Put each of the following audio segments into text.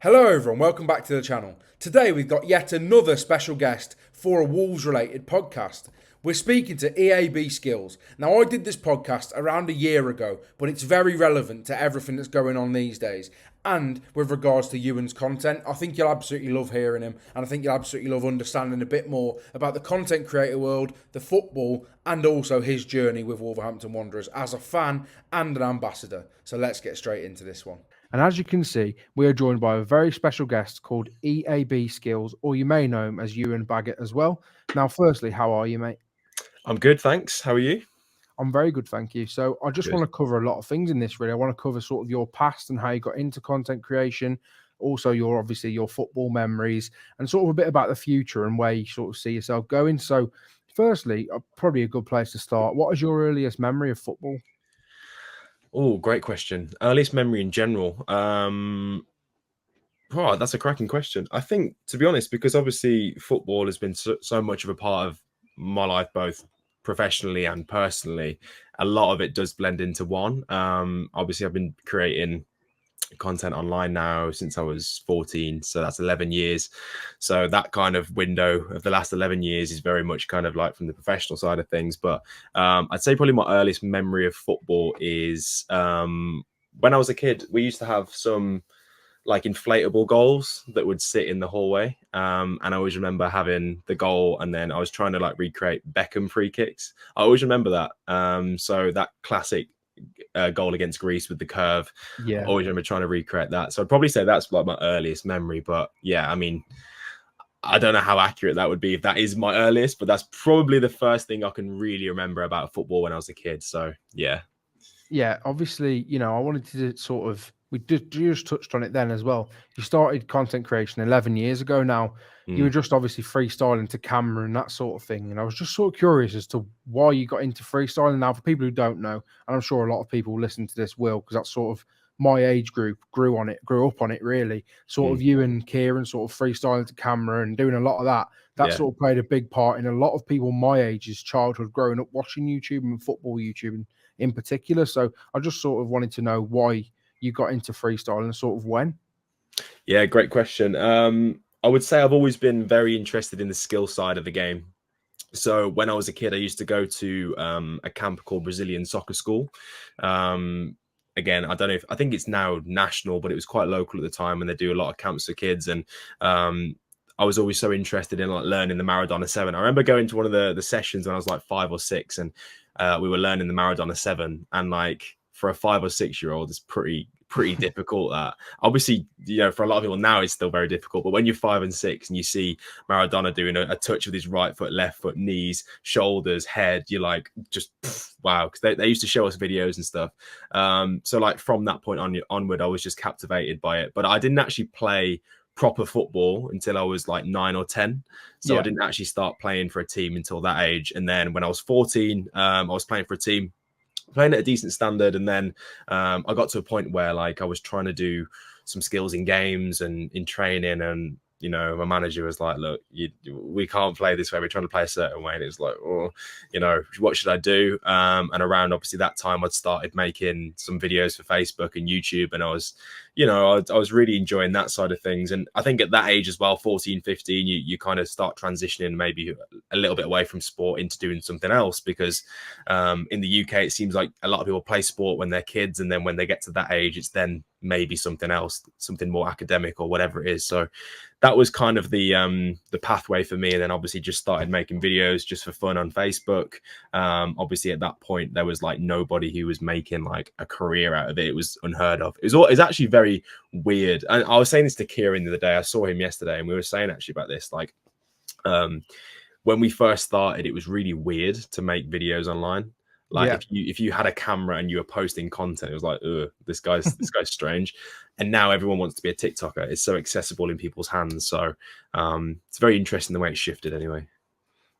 Hello everyone, welcome back to the channel. Today we've got yet another special guest for a Wolves related podcast. We're speaking to EAB Skills. Now I did this podcast around a year ago, but it's very relevant to everything that's going on these days. And with regards to Ewan's content, I think you'll absolutely love hearing him, and I think you'll absolutely love understanding a bit more about the content creator world, the football, and also his journey with Wolverhampton Wanderers as a fan and an ambassador. So let's get straight into this one. And as you can see, we are joined by a very special guest called EAB Skills, or you may know him as Ewan Baggett as well. Now, firstly, how are you, mate? I'm good, thanks. How are you? I'm very good, thank you. So I just want to cover a lot of things in this, really. I want to cover sort of your past and how you got into content creation, also your football memories, and sort of a bit about the future and where you sort of see yourself going. So firstly, probably a good place to start. What is your earliest memory of football? Oh, great question. Earliest memory in general. That's a cracking question. I think, to be honest, because obviously football has been so much of a part of my life, both professionally and personally, a lot of it does blend into one. Obviously, I've been creating content online now since I was 14, so that's 11 years. So that kind of window of the last 11 years is very much kind of like from the professional side of things. But I'd say probably my earliest memory of football is when I was a kid. We used to have some like inflatable goals that would sit in the hallway, and I always remember having the goal, and then I was trying to like recreate Beckham free kicks. I always remember that. So that classic goal against Greece with the curve. Yeah, I always remember trying to recreate that. So I'd probably say that's like my earliest memory. But yeah, I mean, I don't know how accurate that would be if that is my earliest, but that's probably the first thing I can really remember about football when I was a kid. So yeah. Yeah, obviously, I wanted to sort of, we just touched on it then as well. You started content creation 11 years ago now. You were just obviously freestyling to camera and that sort of thing. And I was just sort of curious as to why you got into freestyling. Now, for people who don't know, and I'm sure a lot of people listen to this will, because that's sort of my age group grew up on it really. Sort of you and Kieran sort of freestyling to camera and doing a lot of that. That sort of played a big part in a lot of people my age's childhood growing up watching YouTube and football YouTube in particular. So I just sort of wanted to know why you got into freestyle and sort of when. Yeah, great question. I would say I've always been very interested in the skill side of the game. So when I was a kid, I used to go to a camp called Brazilian Soccer School. Again, I don't know I think it's now national, but it was quite local at the time, and they do a lot of camps for kids. And I was always so interested in like learning the Maradona 7. I remember going to one of the sessions when I was like 5 or 6, and we were learning the Maradona 7, and like for a 5 or 6 year old, it's pretty difficult. That obviously, for a lot of people now it's still very difficult, but when you're 5 and 6 and you see Maradona doing a touch with his right foot, left foot, knees, shoulders, head, you're like, just wow. Because they used to show us videos and stuff. So like from that point onward, I was just captivated by it. But I didn't actually play proper football until I was like 9 or 10. So I didn't actually start playing for a team until that age. And then when I was 14, I was playing for a team, playing at a decent standard. And then I got to a point where like I was trying to do some skills in games and in training, and my manager was like, look, we can't play this way, we're trying to play a certain way. And it was like, what should I do? And around obviously that time I'd started making some videos for Facebook and YouTube, and I was really enjoying that side of things. And I think at that age as well, 14, 15, you kind of start transitioning maybe a little bit away from sport into doing something else, because in the UK it seems like a lot of people play sport when they're kids, and then when they get to that age it's then maybe something else, something more academic or whatever it is. So that was kind of the pathway for me. And then obviously just started making videos just for fun on Facebook. Obviously at that point there was like nobody who was making like a career out of it. It was unheard of. It's actually very weird. And I was saying this to Kieran the other day. I saw him yesterday, and we were saying actually about this, like when we first started, it was really weird to make videos online. Like if you had a camera and you were posting content, it was like, this guy's strange. And now everyone wants to be a TikToker. It's so accessible in people's hands. So it's very interesting the way it shifted anyway.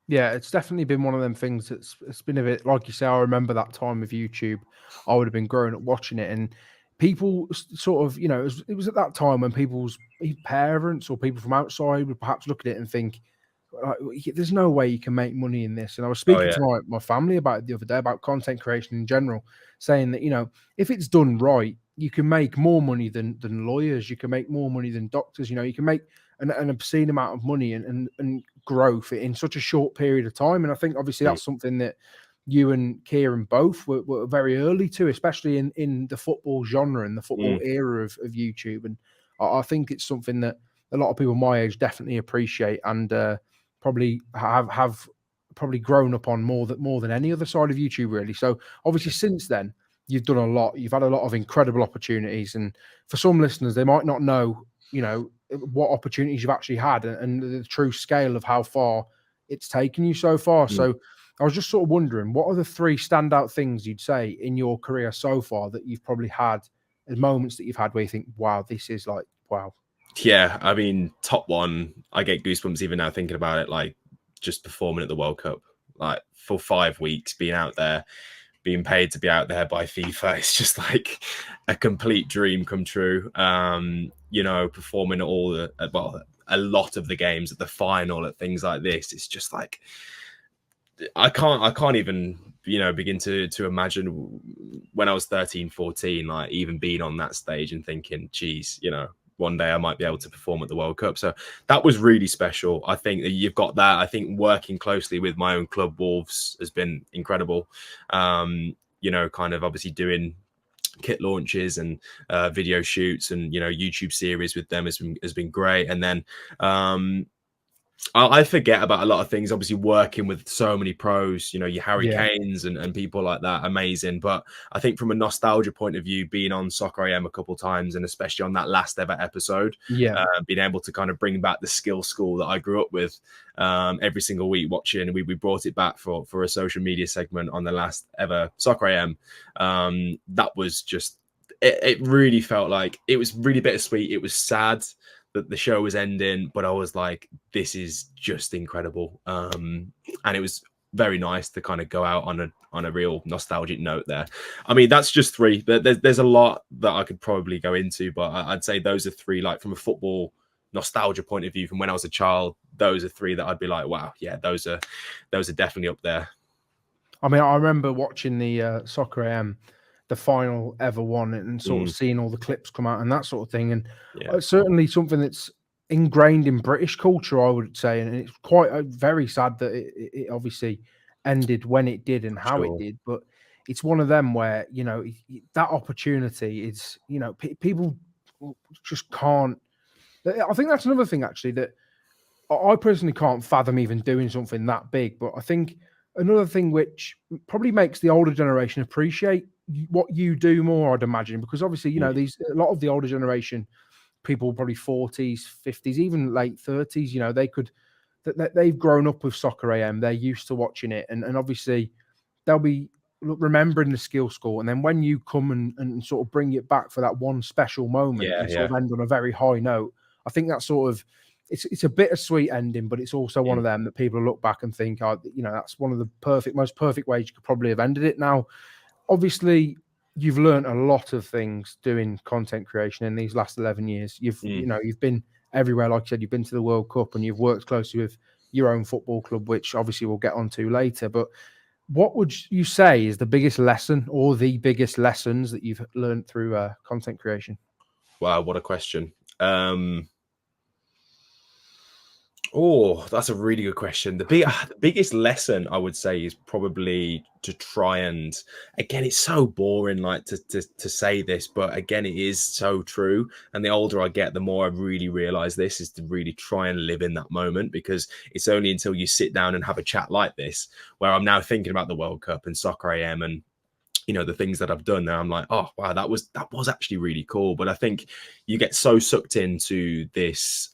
Yeah, it's definitely been one of them things it's been a bit, like you say, I remember that time with YouTube. I would have been growing up watching it, and people sort of, it was at that time when people's parents or people from outside would perhaps look at it and think, there's no way you can make money in this. And I was speaking to my family about it the other day, about content creation in general, saying that, if it's done right, you can make more money than lawyers. You can make more money than doctors. You know, you can make an obscene amount of money and growth in such a short period of time. And I think obviously that's something that you and Kieran both were very early to, especially in the football genre and the football era of YouTube. And I think it's something that a lot of people my age definitely appreciate and probably have probably grown up on more than any other side of YouTube, really. So obviously since then, you've done a lot. You've had a lot of incredible opportunities. And for some listeners, they might not know, you know, what opportunities you've actually had and the true scale of how far it's taken you so far. So I was just sort of wondering, what are the 3 standout things you'd say in your career so far that you've probably had, moments that you've had where you think, wow, this is like, wow. Yeah, I mean, top one, I get goosebumps even now thinking about it, like just performing at the World Cup, like for 5 weeks, being out there, being paid to be out there by FIFA. It's just like a complete dream come true. You know, performing at all a lot of the games, at the final, at things like this. It's just like, I can't even, you know, begin to imagine when I was 13, 14, like even being on that stage and thinking, geez, you know, one day I might be able to perform at the World Cup. So that was really special. I think that you've got that. I think working closely with my own club, Wolves, has been incredible. You know, kind of obviously doing kit launches and video shoots and, you know, YouTube series with them has been great. And then I forget about a lot of things. Obviously, working with so many pros, you know, your Harry Kanes and people like that, amazing. But I think from a nostalgia point of view, being on Soccer AM a couple of times, and especially on that last ever episode, being able to kind of bring back the skill school that I grew up with every single week watching. We brought it back for a social media segment on the last ever Soccer AM. That was just, it really felt like it was really bittersweet. It was sad that the show was ending, but I was like, this is just incredible. And it was very nice to kind of go out on a real nostalgic note there. I mean, that's just 3. There's a lot that I could probably go into, but I'd say those are 3, like from a football nostalgia point of view from when I was a child, those are 3 that I'd be like, wow, yeah, those are definitely up there. I mean, I remember watching the Soccer AM, the final ever one, and sort of seeing all the clips come out and that sort of thing. And certainly something that's ingrained in British culture, I would say. And it's quite very sad that it obviously ended when it did and how it did. But it's one of them where, you know, that opportunity is, you know, people just can't. I think that's another thing, actually, that I personally can't fathom even doing something that big. But I think another thing which probably makes the older generation appreciate what you do more, I'd imagine, because obviously, you know, a lot of the older generation, people probably 40s, 50s, even late 30s, you know, they've grown up with Soccer AM, they're used to watching it, and obviously they'll be remembering the skill score, and then when you come and sort of bring it back for that one special moment and sort of end on a very high note, I think that sort of, it's a bittersweet ending, but it's also one of them that people look back and think, oh, you know, that's one of the most perfect ways you could probably have ended it. Now, obviously, you've learned a lot of things doing content creation in these last 11 years. You know, you've been everywhere. Like I said, you've been to the World Cup and you've worked closely with your own football club, which obviously we'll get onto later. But what would you say is the biggest lesson or the biggest lessons that you've learned through content creation? Wow, what a question. Oh, that's a really good question. The biggest lesson I would say is probably to try and, again, it's so boring like to say this, but again, it is so true. And the older I get, the more I really realize this is to really try and live in that moment, because it's only until you sit down and have a chat like this where I'm now thinking about the World Cup and Soccer AM and, you know, the things that I've done now. I'm like, oh, wow, that was actually really cool. But I think you get so sucked into this,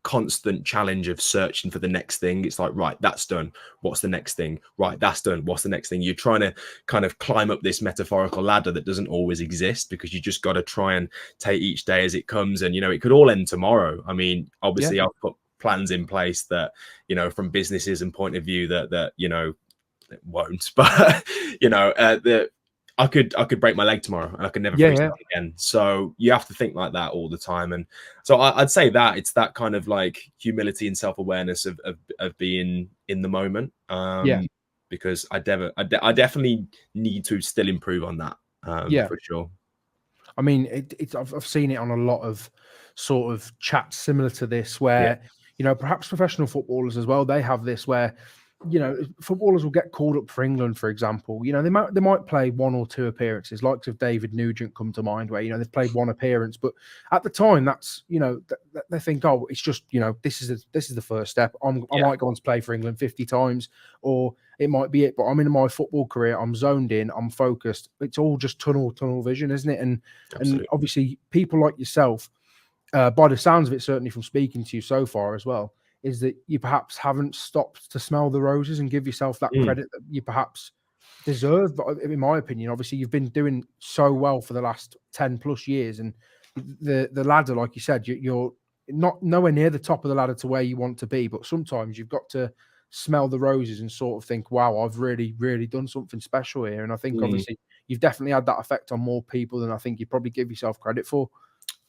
constant challenge of searching for the next thing. It's like, right, that's done, what's the next thing? Right, that's done, what's the next thing? You're trying to kind of climb up this metaphorical ladder that doesn't always exist, because you just got to try and take each day as it comes. And, you know, it could all end tomorrow. I mean, obviously I've put plans in place that, you know, from businesses and point of view that you know, it won't, but you know, I could break my leg tomorrow and I could never freestyle again. So you have to think like that all the time. And so I'd say that it's that kind of like humility and self-awareness of being in the moment. Because I definitely need to still improve on that. For sure. I mean, I've seen it on a lot of sort of chats similar to this, where perhaps professional footballers as well. They have this where footballers will get called up for England, for example. They might play one or two appearances, likes of David Nugent come to mind, where they've played one appearance, but at the time that's they think, oh, it's just this is the first step. I might go on to play for England 50 times, or it might be it. But I'm in my football career, I'm zoned in, I'm focused. It's all just tunnel vision, isn't it? And obviously people like yourself, by the sounds of it, certainly from speaking to you so far as well, is that you perhaps haven't stopped to smell the roses and give yourself that credit that you perhaps deserve. But in my opinion, obviously, you've been doing so well for the last 10 plus years. And the ladder, like you said, you're not nowhere near the top of the ladder to where you want to be. But sometimes you've got to smell the roses and sort of think, wow, I've really, really done something special here. And I think, obviously, you've definitely had that effect on more people than I think you probably give yourself credit for.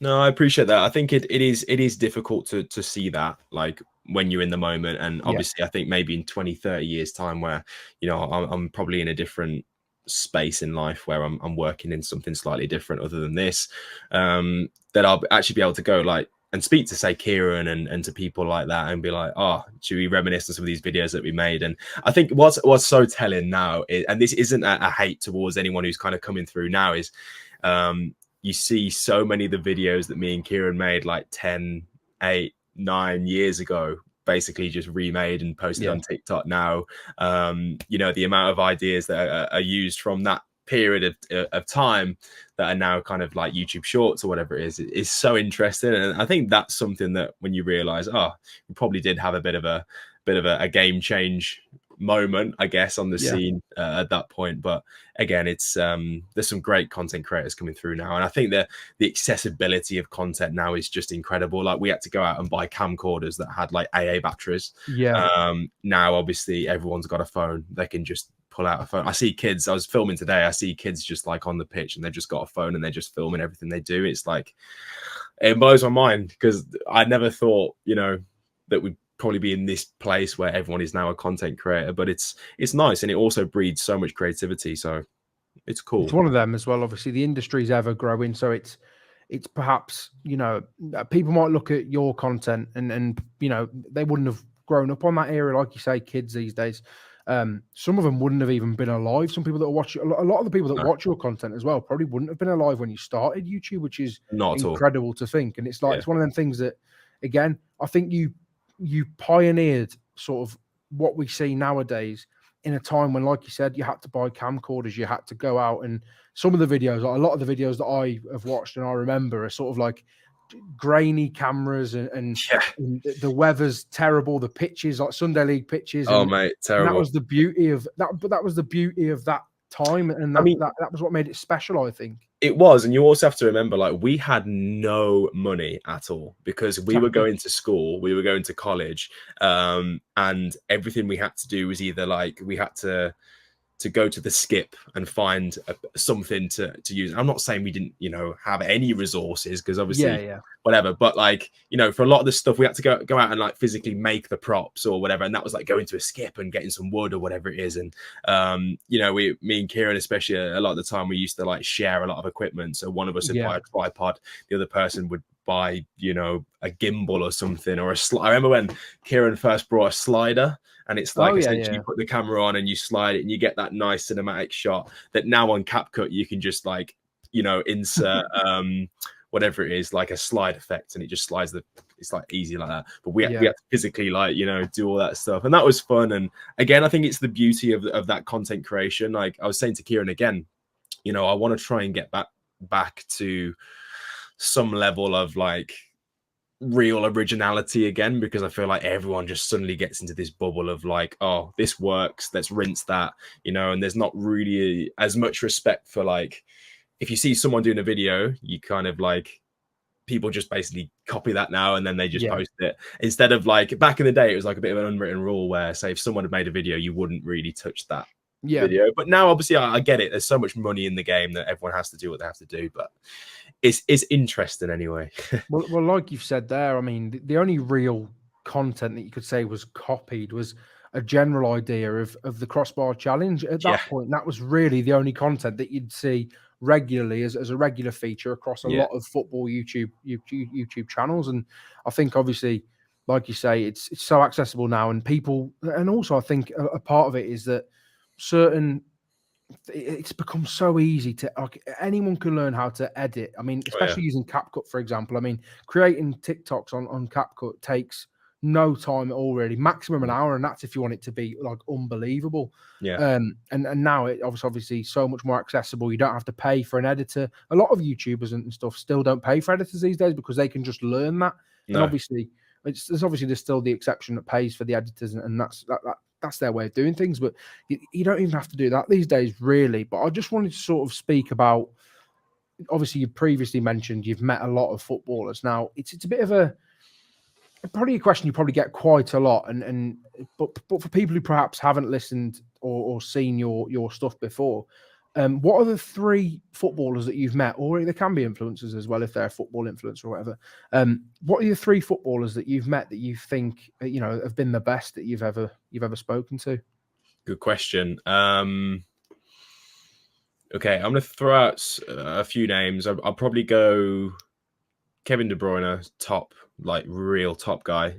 No, I appreciate that. I think it is difficult to see that, like, when you're in the moment. And obviously I think maybe in 20, 30 years time, where I'm probably in a different space in life, where I'm working in something slightly different other than this, that I'll actually be able to go like and speak to, say, Kieran and to people like that, and be like, oh, should we reminisce on some of these videos that we made? And I think what's so telling now is, and this isn't a hate towards anyone who's kind of coming through now, is you see so many of the videos that me and Kieran made like 10, 8, 9 years ago, basically just remade and posted on TikTok now. The amount of ideas that are used from that period of time that are now kind of like YouTube shorts or whatever it is so interesting. And I think that's something that when you realize, we probably did have a bit of a game change moment, I guess, on the scene at that point. But again, it's there's some great content creators coming through now, and I think the accessibility of content now is just incredible. Like, we had to go out and buy camcorders that had like AA batteries. Now obviously everyone's got a phone, they can just pull out a phone. I see kids, I was filming today, I see kids just like on the pitch and they've just got a phone and they're just filming everything they do. It's like, it blows my mind, because I never thought that we'd probably be in this place where everyone is now a content creator. But it's nice, and it also breeds so much creativity, so it's cool. It's one of them as well. Obviously the industry's ever growing, so it's perhaps people might look at your content and they wouldn't have grown up on that era, like you say. Kids these days, some of them wouldn't have even been alive. Some people that watch, a lot of the people that watch your content as well probably wouldn't have been alive when you started YouTube, which is incredible to think. And it's like, it's one of them things that, again, I think you pioneered sort of what we see nowadays, in a time when, like you said, you had to buy camcorders, you had to go out, and some of the videos, like a lot of the videos that I have watched and I remember, are sort of like grainy cameras, and the weather's terrible, the pitches, like Sunday League pitches. Mate, terrible. And that was the beauty of that, but that was the beauty of that time, and that was what made it special, I think. It was. And you also have to remember, like, we had no money at all, because we were going to school, we were going to college, and everything we had to do was either like, we had to go to the skip and find something to use. I'm not saying we didn't, have any resources, because obviously whatever, but like, for a lot of the stuff we had to go out and like physically make the props or whatever. And that was like going to a skip and getting some wood or whatever it is. And, me and Kieran, especially, a lot of the time we used to like share a lot of equipment. So one of us would buy a tripod, the other person would buy, a gimbal or something, or I remember when Kieran first brought a slider, and it's like, essentially you put the camera on and you slide it and you get that nice cinematic shot that now on CapCut you can just like, insert whatever it is, like a slide effect, and it just slides it's like easy like that. But we had to physically like, do all that stuff, and that was fun. And again, I think it's the beauty of that content creation. Like I was saying to Kieran again, I want to try and get back to some level of like real originality again, because I feel like everyone just suddenly gets into this bubble of like, oh, this works, let's rinse that, and there's not really as much respect for, like, if you see someone doing a video, you kind of like, people just basically copy that now and then they just post it, instead of like back in the day it was like a bit of an unwritten rule where, say, if someone had made a video, you wouldn't really touch that video. But now obviously I get it, there's so much money in the game that everyone has to do what they have to do, but it's interesting anyway. well, like you've said there, I mean, the only real content that you could say was copied was, a general idea of the crossbar challenge. At that point, that was really the only content that you'd see regularly as a regular feature across a lot of football YouTube channels. And I think obviously, like you say, it's so accessible now, and people, and also I think a part of it is that it's become so easy to, like, anyone can learn how to edit. I mean, especially using CapCut, for example. I mean, creating TikToks on CapCut takes no time at all, really, maximum an hour, and that's if you want it to be like unbelievable. And now it obviously so much more accessible. You don't have to pay for an editor. A lot of YouTubers and stuff still don't pay for editors these days because they can just learn that. And obviously there's still the exception that pays for the editors, and that's their way of doing things. But you don't even have to do that these days, really. But I just wanted to sort of speak about, obviously you previously mentioned you've met a lot of footballers. Now it's a bit of probably a question you probably get quite a lot, but for people who perhaps haven't listened or seen your stuff before, what are the 3 footballers that you've met, or there can be influencers as well if they're a football influencer or whatever? What are the 3 footballers that you've met that you think have been the best that you've ever spoken to? Good question. Okay, I'm going to throw out a few names. I'll probably go Kevin De Bruyne, top, like real top guy.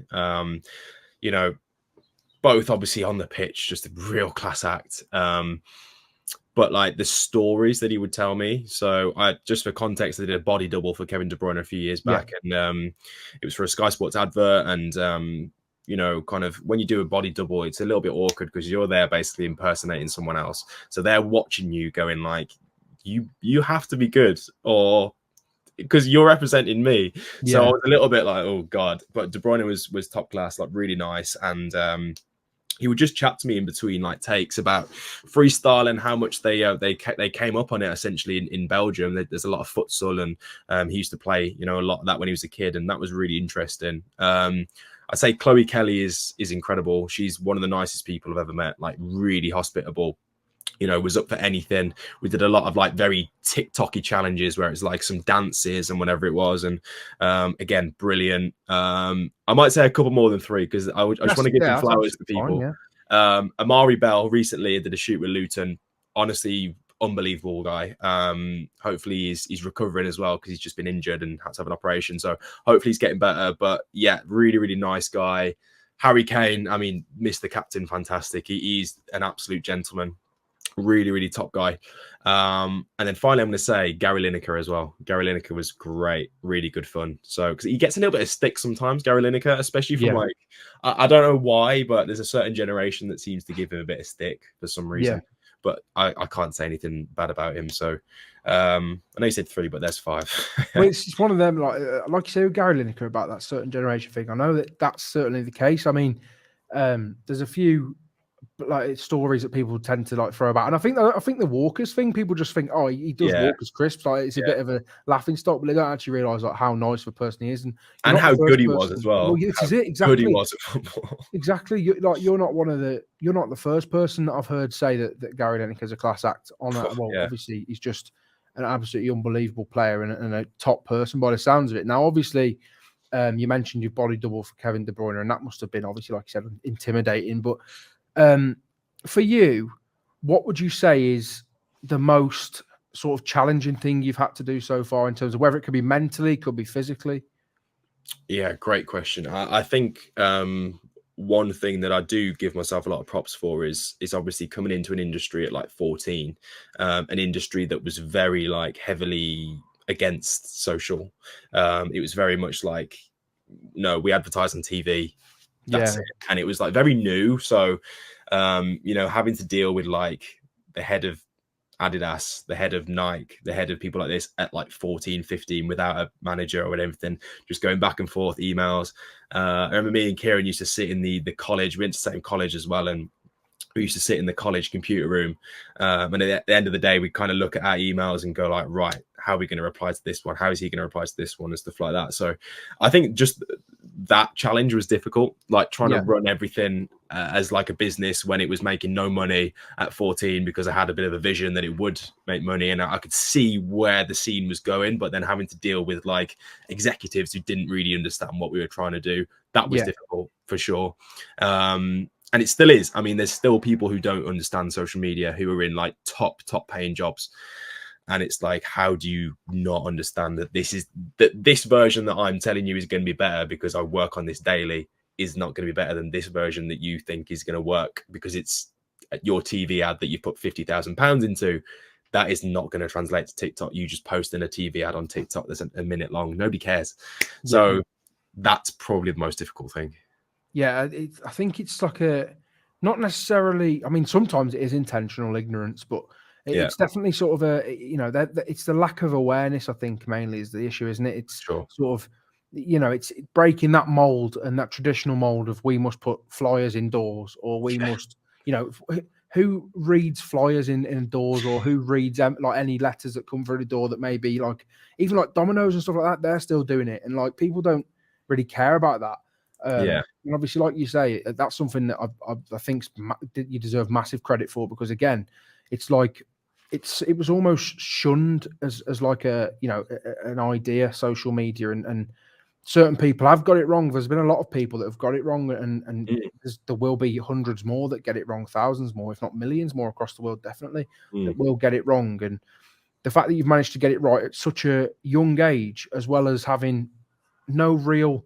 Both obviously on the pitch, just a real class act. But like the stories that he would tell me. So just for context, I did a body double for Kevin De Bruyne a few years back, and it was for a Sky Sports advert. And kind of when you do a body double, it's a little bit awkward because you're there basically impersonating someone else. So they're watching you, going like, you have to be good, or because you're representing me. So I was a little bit like, oh God. But De Bruyne was top class, like really nice, and he would just chat to me in between like takes about freestyle and how much they came up on it essentially in Belgium. There's a lot of futsal, and he used to play a lot of that when he was a kid, and that was really interesting. I'd say Chloe Kelly is incredible. She's one of the nicest people I've ever met, like really hospitable. Was up for anything. We did a lot of like very TikTok-y challenges where it's like some dances and whatever it was. And again, brilliant. I might say a couple more than 3 because I just want to give some flowers to people. Amari Bell recently did a shoot with Luton. Honestly, unbelievable guy. Hopefully he's recovering as well because he's just been injured and had to have an operation. So hopefully he's getting better. But yeah, really, really nice guy. Harry Kane, I mean, Mr. Captain, fantastic. He's an absolute gentleman. Really, really top guy. And then finally, I'm going to say Gary Lineker as well. Gary Lineker was great, really good fun. So, because he gets a little bit of stick sometimes, Gary Lineker, especially from like, I don't know why, but there's a certain generation that seems to give him a bit of stick for some reason. But I can't say anything bad about him. So, I know you said 3, but there's 5. Well, it's one of them, like you say with Gary Lineker about that certain generation thing. I know that's certainly the case. I mean, there's a few like stories that people tend to like throw about, and I think the Walkers thing, people just think, oh, he does Walkers crisps, like it's a bit of a laughing stock, but they don't actually realize like how nice of a person he is, and how good he was as well. Well, this is it, exactly. Good he was at football. Exactly. You're not the first person that I've heard say that Gary Lineker is a class act on that. Well, obviously he's just an absolutely unbelievable player and a top person by the sounds of it. Now, obviously, you mentioned your body double for Kevin De Bruyne, and that must have been obviously, like you said, intimidating, but for you, what would you say is the most sort of challenging thing you've had to do so far, in terms of whether it could be mentally, could be physically? Yeah, great question. I think one thing that I do give myself a lot of props for is obviously coming into an industry at like 14, an industry that was very like heavily against social. It was very much like, no, we advertise on TV. That's it. And it was like very new. So, having to deal with like the head of Adidas, the head of Nike, the head of people like this at like 14, 15 without a manager or anything, just going back and forth emails. I remember me and Kieran used to sit in the college. We went to the same college as well. And we used to sit in the college computer room. And at the end of the day, we kind of look at our emails and go like, right, how are we going to reply to this one? How is he going to reply to this one? And stuff like that. So I think just that challenge was difficult, like trying to run everything as like a business when it was making no money at 14, because I had a bit of a vision that it would make money and I could see where the scene was going, but then having to deal with like executives who didn't really understand what we were trying to do. That was difficult for sure. and it still is. I mean, there's still people who don't understand social media who are in like top paying jobs. And it's like, how do you not understand that this version that I'm telling you is going to be better because I work on this daily is not going to be better than this version that you think is going to work because it's your TV ad that you put £50,000 into. That is not going to translate to TikTok. You just posting a TV ad on TikTok that's a minute long. Nobody cares. So that's probably the most difficult thing. Yeah, I think it's like not necessarily. I mean, sometimes it is intentional ignorance, but it's definitely sort of it's the lack of awareness. I think mainly is the issue, isn't it? It's sort of, it's breaking that mold and that traditional mold of we must put flyers indoors or we must, who reads flyers indoors or who reads like any letters that come through the door that may be like even like Domino's and stuff like that. They're still doing it, and like people don't really care about that. And obviously, like you say, that's something that I think you deserve massive credit for, because again, it's like it was almost shunned as like an idea, social media, and certain people have got it wrong. There's been a lot of people that have got it wrong, and there will be hundreds more that get it wrong, thousands more, if not millions more across the world, definitely that will get it wrong. And the fact that you've managed to get it right at such a young age, as well as having no real.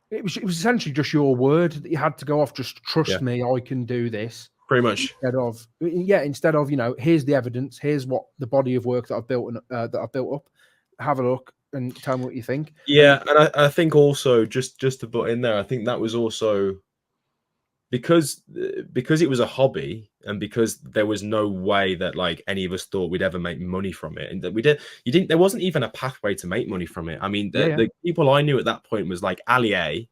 It was essentially just your word that you had to go off. Just trust me, I can do this. Pretty much. Instead of here's the evidence, here's what the body of work that I've built up. Have a look and tell me what you think. Yeah, and I think also just to put in there, I think that was also because it was a hobby, and because there was no way that like any of us thought we'd ever make money from it, and that there wasn't even a pathway to make money from it. I mean, the people I knew at that point was like Ali A,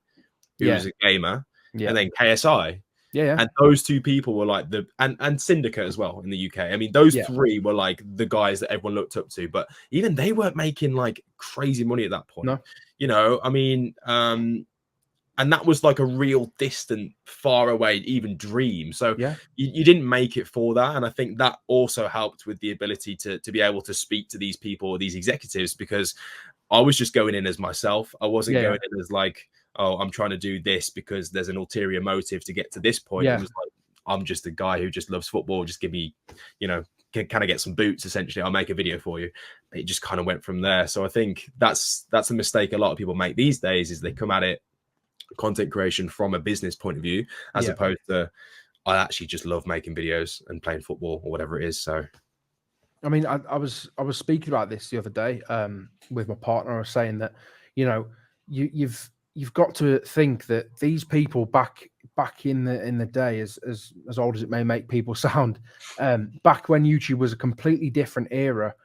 who was a gamer, and then KSI. And those two people were like and Syndicate as well in the UK. I mean, those three were like the guys that everyone looked up to, but even they weren't making like crazy money at that point. No. I mean, and that was like a real distant, far away, even dream. So you didn't make it for that. And I think that also helped with the ability to be able to speak to these people or these executives, because I was just going in as myself. I wasn't going in as like, oh, I'm trying to do this because there's an ulterior motive to get to this point. It was like, I'm just a guy who just loves football. Just give me, can I get some boots? Essentially, I'll make a video for you. It just kind of went from there. So I think that's a mistake a lot of people make these days, is they come at it, content creation, from a business point of view, as opposed to, I actually just love making videos and playing football or whatever it is. So I mean, I was speaking about this the other day with my partner. I was saying that you've got to think that these people back in the day, as old as it may make people sound, back when YouTube was a completely different era,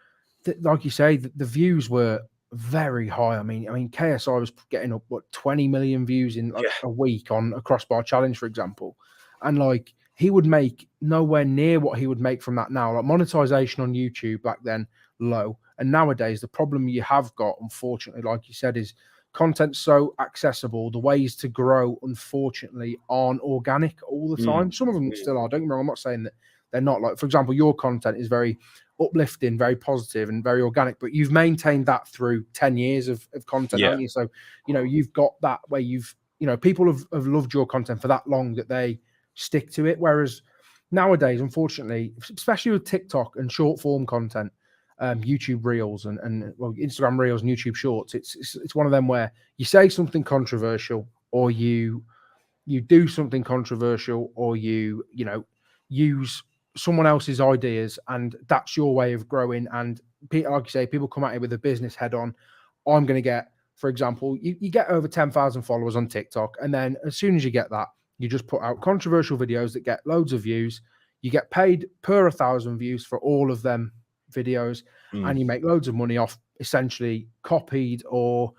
like you say, the views were very high. I mean, KSI was getting up 20 million views in a week on a crossbar challenge, for example, and like he would make nowhere near what he would make from that now. Like monetization on YouTube back then, low, and nowadays the problem you have got, unfortunately, like you said, is content so accessible. The ways to grow, unfortunately, aren't organic all the time. Some of them still are. Don't get me wrong. I'm not saying that they're not. Like, for example, your content is very uplifting, very positive, and very organic. But you've maintained that through 10 years of content, haven't you? So, you've got that where people have loved your content for that long that they stick to it. Whereas nowadays, unfortunately, especially with TikTok and short form content, YouTube Reels and Instagram Reels and YouTube Shorts, it's one of them where you say something controversial, or you do something controversial, or you use someone else's ideas, and that's your way of growing. And like you say, people come at it with a business head on. I'm going to get, for example, you get over 10,000 followers on TikTok, and then as soon as you get that, you just put out controversial videos that get loads of views. You get paid per 1,000 views for all of them videos, and you make loads of money off essentially copied or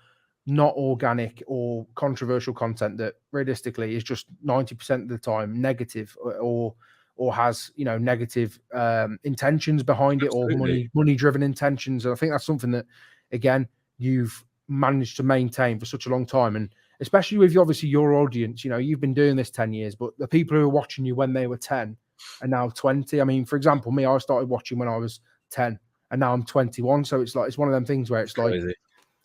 not organic or controversial content that realistically is just 90% of the time negative, or has negative intentions behind it, or money driven intentions. And I think that's something that, again, you've managed to maintain for such a long time, and especially with obviously your audience. You've been doing this 10 years, but the people who are watching you when they were 10 are now 20. I mean, for example, me, I started watching when I was 10, and now I'm 21. So it's one of them things where it's like,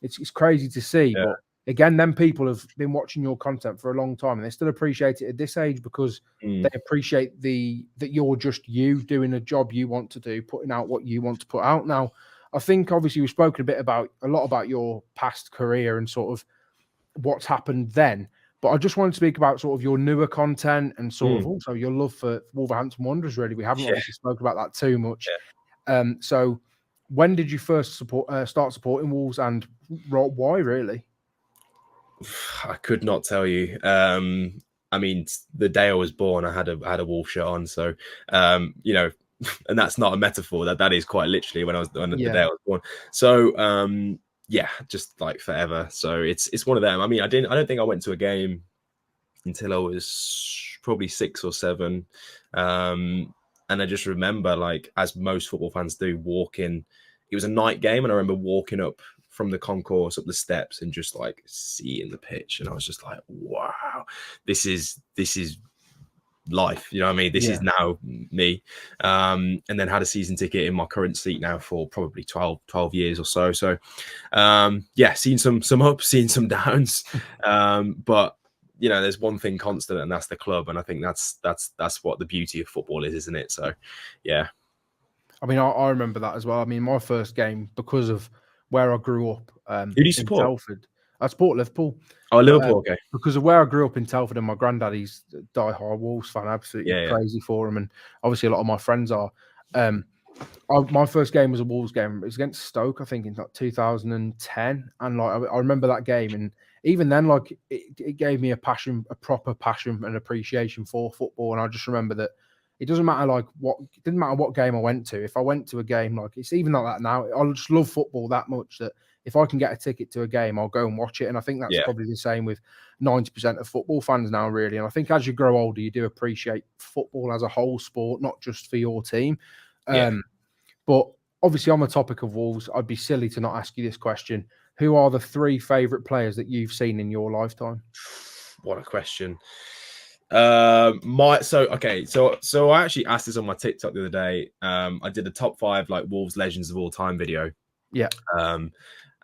it's crazy to see. But again, then people have been watching your content for a long time and they still appreciate it at this age because they appreciate that you're just you doing a job you want to do, putting out what you want to put out. Now, I think obviously we've spoken a lot about your past career and sort of what's happened then. But I just wanted to speak about sort of your newer content and sort of also your love for Wolverhampton Wanderers, really. We haven't obviously spoken about that too much. So when did you first start supporting Wolves and why, really? I could not tell you. I mean, the day I was born, I had a Wolf shirt on. So, you know, and that's not a metaphor. That is quite literally when the day I was born. So, yeah, just like forever. So it's one of them. I mean, I don't think I went to a game until I was probably 6 or 7. And I just remember, like, as most football fans do, walking. It was a night game, and I remember walking up from the concourse up the steps and just like seeing the pitch, and I was just like, wow, this is life, you know what I mean? This is now me. And then had a season ticket in my current seat now for probably 12 years or so. So yeah, seen some ups, seen some downs. But you know, there's one thing constant, and that's the club. And I think that's what the beauty of football is, isn't it? So yeah. I mean, I remember that as well. I mean, my first game, because of where I grew up, who do you support? In Telford. I support Liverpool. Oh, Liverpool, okay. Because of where I grew up in Telford, and my granddad, he's a die-hard Wolves fan, absolutely crazy for him, and obviously a lot of my friends are. My first game was a Wolves game. It was against Stoke, I think, in like 2010, and like I remember that game, and even then, like it gave me a proper passion and appreciation for football, and I just remember that. It doesn't matter it didn't matter what game I went to. If I went to a game, like it's even like that now, I just love football that much that if I can get a ticket to a game, I'll go and watch it. And I think that's probably the same with 90% of football fans now, really. And I think as you grow older, you do appreciate football as a whole sport, not just for your team. But obviously on the topic of Wolves, I'd be silly to not ask you this question. Who are the 3 favourite players that you've seen in your lifetime? What a question. So I actually asked this on my TikTok the other day. I did a top 5 like Wolves legends of all time video. Yeah. And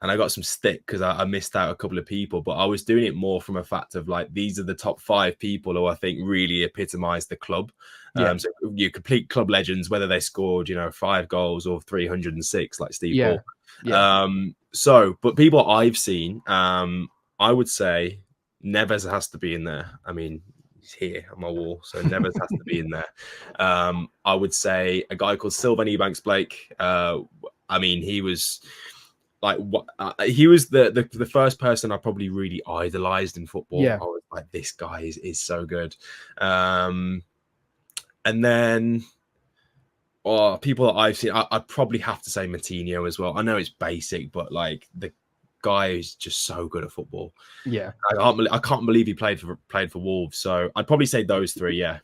I got some stick because I missed out a couple of people, but I was doing it more from a fact of like, these are the top 5 people who I think really epitomize the club. So you complete club legends, whether they scored, 5 goals or 306 like Steve Ball. But people I've seen, I would say Neves has to be in there. I mean, he's here on my wall, so Neves has to be in there. I would say a guy called Sylvain Ebanks-Blake. I mean, he was like he was the first person I probably really idolized in football. I was like, this guy is so good. And then people that I've seen, I'd probably have to say Matinho as well. I know it's basic, but like the guy is just so good at football. Yeah, I can't believe he played for Wolves. So I'd probably say those 3. Yeah,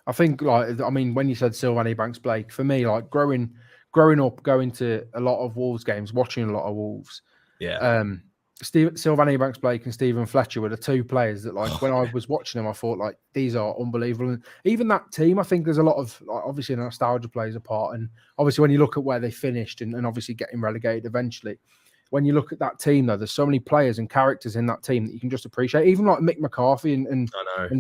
I think when you said Sylvain Ebanks-Blake, for me, like growing up, going to a lot of Wolves games, watching a lot of Wolves. Yeah. Sylvain Ebanks-Blake and Stephen Fletcher were the 2 players that, like, when I was watching them, I thought, like, these are unbelievable. And even that team, I think there's a lot of, like, obviously nostalgia plays a part. And obviously when you look at where they finished and obviously getting relegated eventually, when you look at that team, though, there's so many players and characters in that team that you can just appreciate. Even like Mick McCarthy and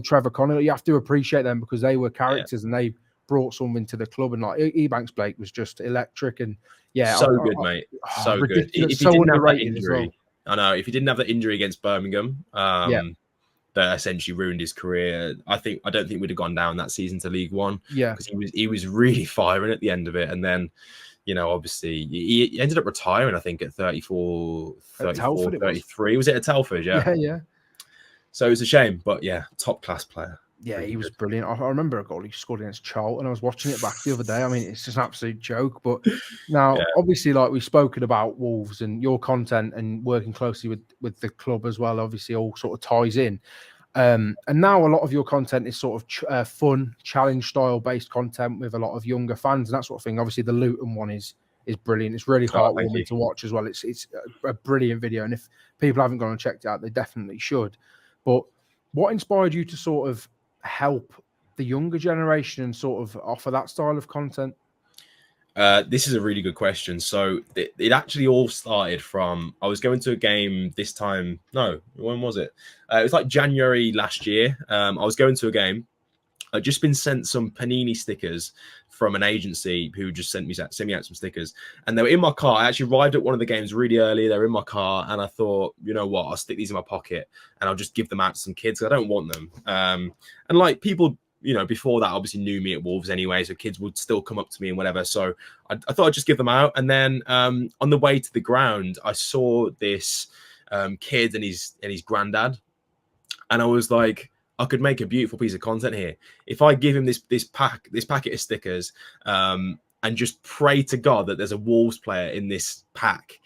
Trevor Connolly, you have to appreciate them because they were characters and they brought something to the club. And like Ebanks-Blake was just electric and good, mate. So good. If he didn't have that injury, I know if he didn't have that injury against Birmingham, that essentially ruined his career. I don't think we'd have gone down that season to League One. Yeah, because he was really firing at the end of it, and then. Obviously, he ended up retiring, I think, at 34, 33. Was it at Telford? Yeah. Yeah. So it was a shame, but yeah, top-class player. Yeah, he was brilliant. I remember a goal he scored against Charlton. I was watching it back the other day. I mean, it's just an absolute joke. But now, obviously, like we've spoken about Wolves and your content and working closely with the club as well, obviously all sort of ties in. And now a lot of your content is sort of fun, challenge style based content with a lot of younger fans and that sort of thing. Obviously, the Luton one is brilliant. It's really heartwarming to watch as well. It's a brilliant video, and if people haven't gone and checked it out, they definitely should. But what inspired you to sort of help the younger generation and sort of offer that style of content? This is a really good question. So it actually all started from, I was going to a game this time. No, when was it? It was like January last year. I was going to a game. I'd just been sent some Panini stickers from an agency who just sent me out some stickers, and they were in my car. I actually arrived at one of the games really early. They were in my car, and I thought, you know what, I'll stick these in my pocket and I'll just give them out to some kids. I don't want them. And like people, you know, before that obviously knew me at Wolves anyway, so kids would still come up to me and whatever. So I thought I'd just give them out. And then on the way to the ground, I saw this kid and his granddad, and I was like, I could make a beautiful piece of content here if I give him this packet of stickers, and just pray to God that there's a Wolves player in this pack.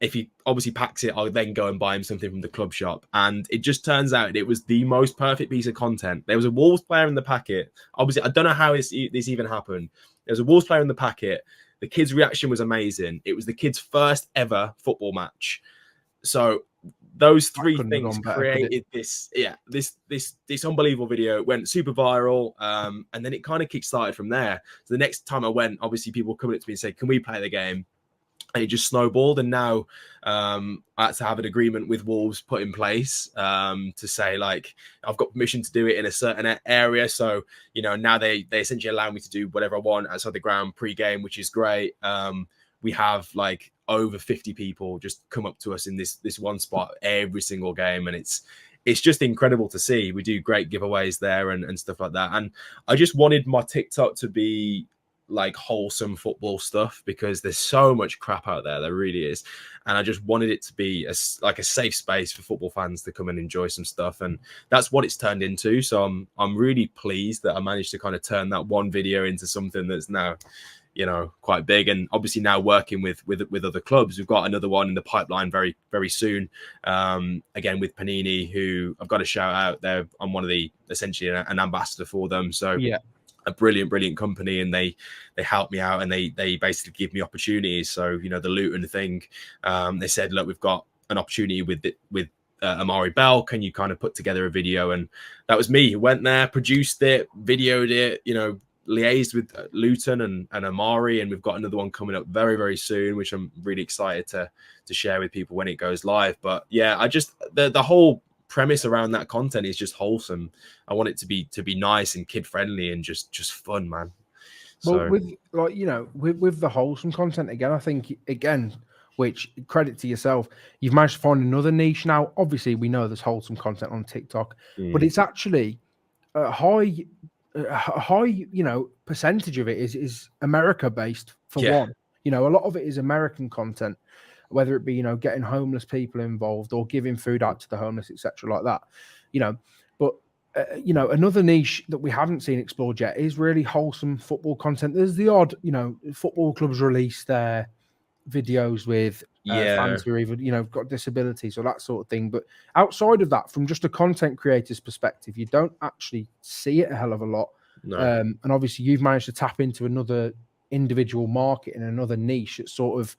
If he obviously packs it, I'll then go and buy him something from the club shop. And it just turns out it was the most perfect piece of content. There was a Wolves player in the packet. Obviously, I don't know how this even happened. There was a Wolves player in the packet. The kid's reaction was amazing. It was the kid's first ever football match. So those three things created this unbelievable video. It went super viral, and then it kind of kick-started from there. So the next time I went, obviously people were coming up to me and saying, can we play the game? And it just snowballed, and now I had to have an agreement with Wolves put in place to say, like, I've got permission to do it in a certain area. So, you know, now they essentially allow me to do whatever I want outside the ground pre-game, which is great. We have like over 50 people just come up to us in this one spot every single game, and it's just incredible to see. We do great giveaways there and stuff like that. And I just wanted my TikTok to be like wholesome football stuff, because there's so much crap out there really is, and I just wanted it to be a safe space for football fans to come and enjoy some stuff, and that's what it's turned into. So I'm really pleased that I managed to kind of turn that one video into something that's now, you know, quite big. And obviously now working with other clubs, we've got another one in the pipeline very, very soon. Again with Panini, who I've got to shout out there. I'm one of the, essentially an ambassador for them. So yeah, a brilliant company, and they help me out, and they basically give me opportunities. So, you know, the Luton thing, they said, look, we've got an opportunity with Amari Bell, can you kind of put together a video? And that was me who went there, produced it, videoed it, you know, liaised with Luton and Amari, and we've got another one coming up very, very soon, which I'm really excited to share with people when it goes live. But yeah, I just the whole premise around that content is just wholesome. I want it to be nice and kid friendly and just fun, man. Well, with, like, you know, with the wholesome content, again, I think, again, which, credit to yourself, you've managed to find another niche now. Obviously, we know there's wholesome content on TikTok, but it's actually a high, you know, percentage of it is America based for one. You know, a lot of it is American content, whether it be, you know, getting homeless people involved or giving food out to the homeless, etc., like that. You know, but you know, another niche that we haven't seen explored yet is really wholesome football content. There's the odd, you know, football clubs release their videos with fans who are either, you know, got disabilities or that sort of thing. But outside of that, from just a content creator's perspective, you don't actually see it a hell of a lot. No. And obviously you've managed to tap into another individual market in another niche that sort of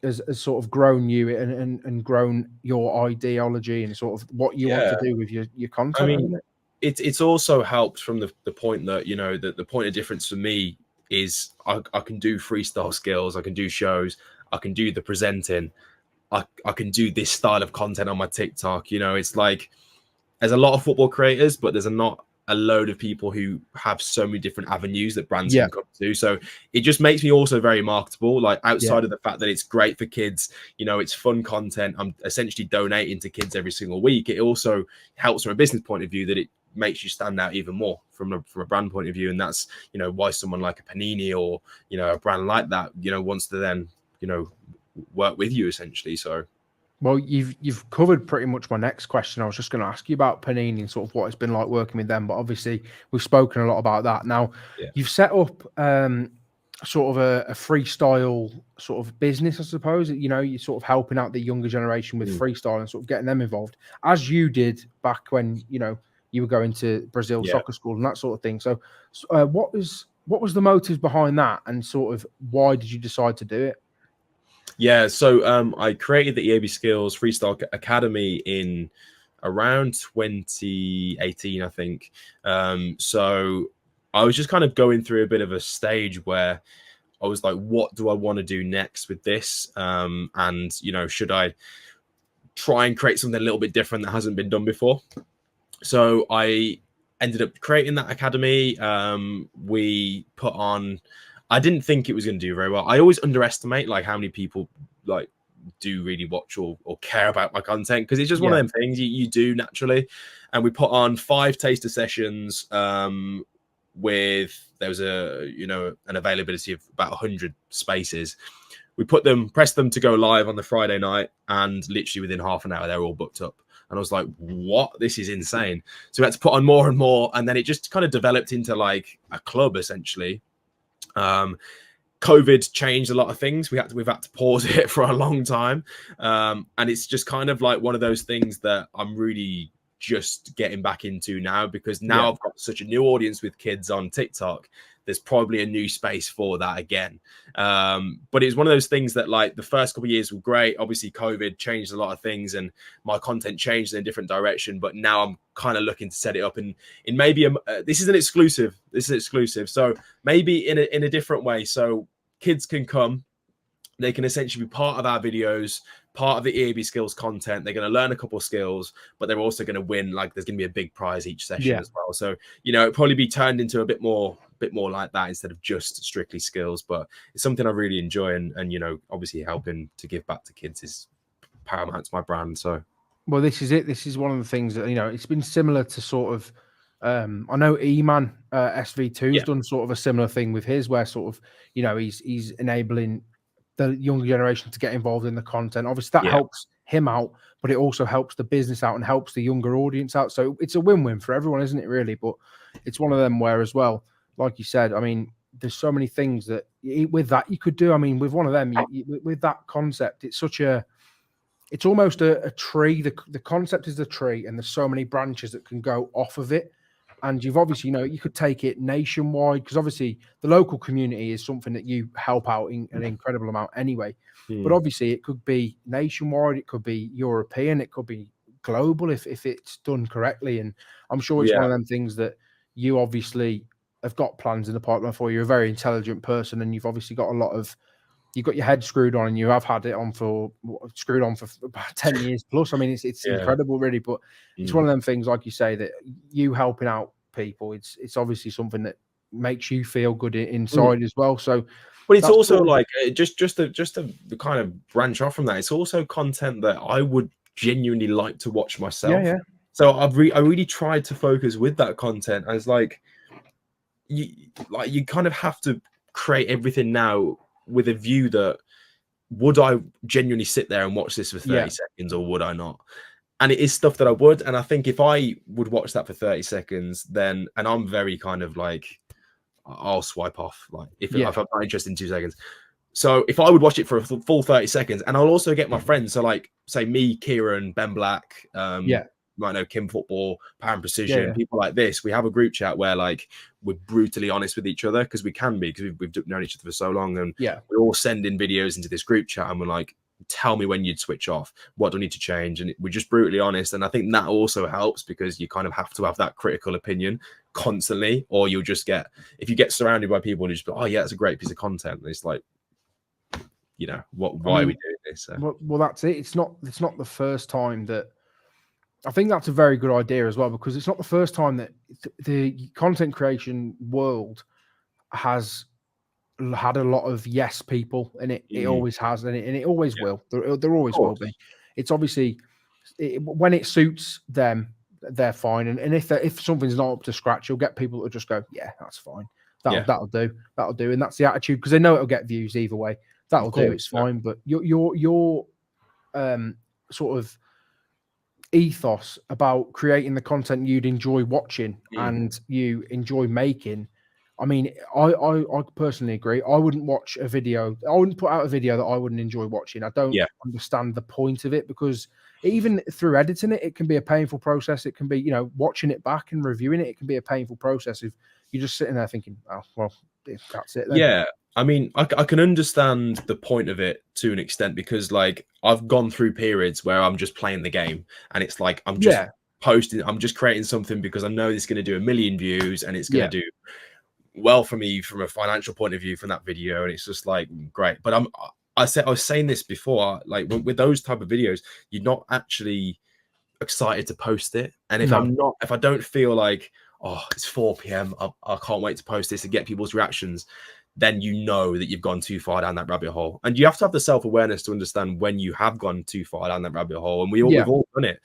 has sort of grown you and grown your ideology and sort of what you want to do with your content. I mean, it's also helped from the point that, you know, that the point of difference for me is I can do freestyle skills, I can do shows, I can do the presenting, I can do this style of content on my TikTok. You know, it's like there's a lot of football creators, but there's not a load of people who have so many different avenues that brands can come to. So it just makes me also very marketable, like outside of the fact that it's great for kids, you know, it's fun content. I'm essentially donating to kids every single week. It also helps from a business point of view that it makes you stand out even more from a brand point of view. And that's, you know, why someone like a Panini or, you know, a brand like that, you know, wants to then, you know, work with you essentially. So well, you've covered pretty much my next question. I was just going to ask you about Panini and sort of what it's been like working with them, but obviously we've spoken a lot about that. Now, you've set up sort of a freestyle sort of business, I suppose. You know, you're sort of helping out the younger generation with freestyle and sort of getting them involved, as you did back when, you know, you were going to Brazil soccer school and that sort of thing. So what was the motive behind that, and sort of why did you decide to do it? Yeah, so I created the EAB Skills Freestyle Academy in around 2018, I think. So I was just kind of going through a bit of a stage where I was like, what do I want to do next with this? And, you know, should I try and create something a little bit different that hasn't been done before? So I ended up creating that academy. We put on, I didn't think it was going to do very well. I always underestimate like how many people like do really watch or care about my content, because it's just one of them things you do naturally. And we put on 5 taster sessions with, there was a, you know, an availability of about 100 spaces. We pressed them to go live on the Friday night, and literally within half an hour they were all booked up. And I was like, what? This is insane. So we had to put on more and more, and then it just kind of developed into like a club essentially. COVID changed a lot of things. We've had to pause it for a long time. And it's just kind of like one of those things that I'm really just getting back into now, because now I've got such a new audience with kids on TikTok. There's probably a new space for that again. But it's one of those things that like the first couple of years were great. Obviously COVID changed a lot of things and my content changed in a different direction, but now I'm kind of looking to set it up in maybe this is an exclusive. So maybe in a different way. So kids can come, they can essentially be part of our videos, part of the EAB skills content. They're going to learn a couple of skills, but they're also going to win. Like there's going to be a big prize each session as well. So, you know, it'd probably be turned into a bit more like that instead of just strictly skills. But it's something I really enjoy, and you know, obviously helping to give back to kids is paramount to my brand. So, well, this is it. This is one of the things that, you know, it's been similar to sort of, I know Eman SV2 has done sort of a similar thing with his, where sort of, you know, he's enabling the younger generation to get involved in the content. Obviously that helps him out, but it also helps the business out and helps the younger audience out. So it's a win-win for everyone, isn't it, really? But it's one of them where as well, like you said, I mean, there's so many things that with that you could do. I mean, with one of them, with that concept, it's almost a tree. The concept is the tree, and there's so many branches that can go off of it. And you've obviously, you know, you could take it nationwide, because obviously the local community is something that you help out in an incredible amount anyway. But obviously it could be nationwide, it could be European, it could be global if it's done correctly. And I'm sure it's one of them things that you obviously have got plans in the pipeline for. You're a very intelligent person, and you've obviously got you've got your head screwed on, and you have had it on screwed on for about 10 years plus. I mean, it's incredible, really. But it's one of them things, like you say, that you helping out people, it's obviously something that makes you feel good inside as well. So, but it's also like just to kind of branch off from that, it's also content that I would genuinely like to watch myself. So I really tried to focus with that content as like you kind of have to create everything now with a view that, would I genuinely sit there and watch this for 30 seconds, or would I not? And it is stuff that I would. And I think if I would watch that for 30 seconds, then, and I'm very kind of like, I'll swipe off, like if I'm not interested in 2 seconds. So if I would watch it for a full 30 seconds, and I'll also get my friends, so like say me, Kieran, Ben Black, I know Kim Football, Power and Precision, people like this, we have a group chat where like we're brutally honest with each other, because we can be, because we've known each other for so long, and we all send in videos into this group chat, and we're like, tell me when you'd switch off, what do I need to change? And we're just brutally honest. And I think that also helps, because you kind of have to have that critical opinion constantly, or you'll just get, if you get surrounded by people who just go, oh yeah, it's a great piece of content, and it's like, you know, why are we doing this? So. Well, that's it. It's not the first time that, I think that's a very good idea as well, because it's not the first time that the content creation world has had a lot of yes people in it. It always has, and it always will. There always will be. It's obviously when it suits them, they're fine. And if something's not up to scratch, you'll get people that will just go, yeah, that's fine. That'll do. And that's the attitude, because they know it'll get views either way. That'll do. It's fine. But your sort of ethos about creating the content you'd enjoy watching and you enjoy making. I mean, I personally agree. I wouldn't watch a video. I wouldn't put out a video that I wouldn't enjoy watching. I don't understand the point of it, because even through editing it, it can be a painful process. It can be, you know, watching it back and reviewing it. It can be a painful process if you're just sitting there thinking, oh, well, that's it then. Yeah. I mean, I can understand the point of it to an extent, because like I've gone through periods where I'm just playing the game, and it's like I'm just posting, I'm just creating something because I know it's going to do 1 million views, and it's going to do well for me from a financial point of view from that video, and it's just like great. But I was saying this before, like with those type of videos, you're not actually excited to post it. And if if I don't feel like, oh, it's 4 p.m, I can't wait to post this and get people's reactions, then you know that you've gone too far down that rabbit hole. And you have to have the self-awareness to understand when you have gone too far down that rabbit hole. And we've all done it.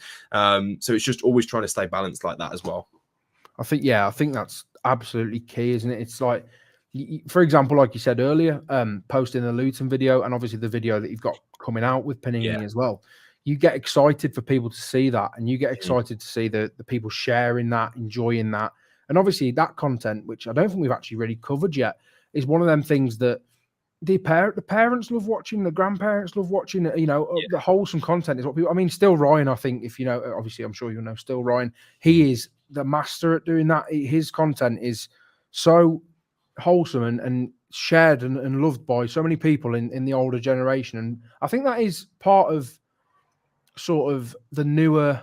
So it's just always trying to stay balanced like that as well. I think that's absolutely key, isn't it? It's like, for example, like you said earlier, posting the Luton video and obviously the video that you've got coming out with Panini as well. You get excited for people to see that, and you get excited to see the people sharing that, enjoying that. And obviously that content, which I don't think we've actually really covered yet, is one of them things that the parents love watching, the grandparents love watching. The wholesome content is what people. I mean, Still Ryan, I think, if you know, obviously, I'm sure you know Still Ryan. He is the master at doing that. His content is so wholesome and shared and loved by so many people in the older generation. And I think that is part of sort of the newer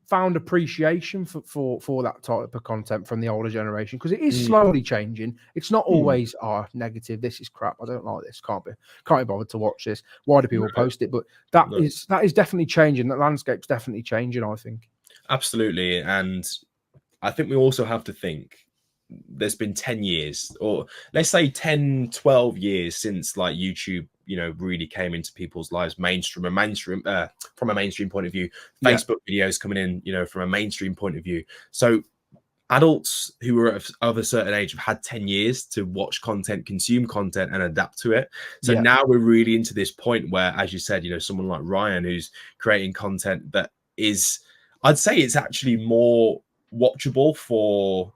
found appreciation for that type of content from the older generation, because it is slowly changing. It's not always negative. This is crap. I don't like this. Can't be bothered to watch this. Why do people post it? But that is definitely changing. That landscape's definitely changing, I think. Absolutely. And I think we also have to think there's been 10 years, or let's say 10, 12 years since like YouTube, really came into people's lives from a mainstream point of view. Facebook videos coming in, from a mainstream point of view. So adults who are of a certain age have had 10 years to watch content, consume content, and adapt to it. So now we're really into this point where, as you said, someone like Ryan who's creating content that is, I'd say it's actually more watchable for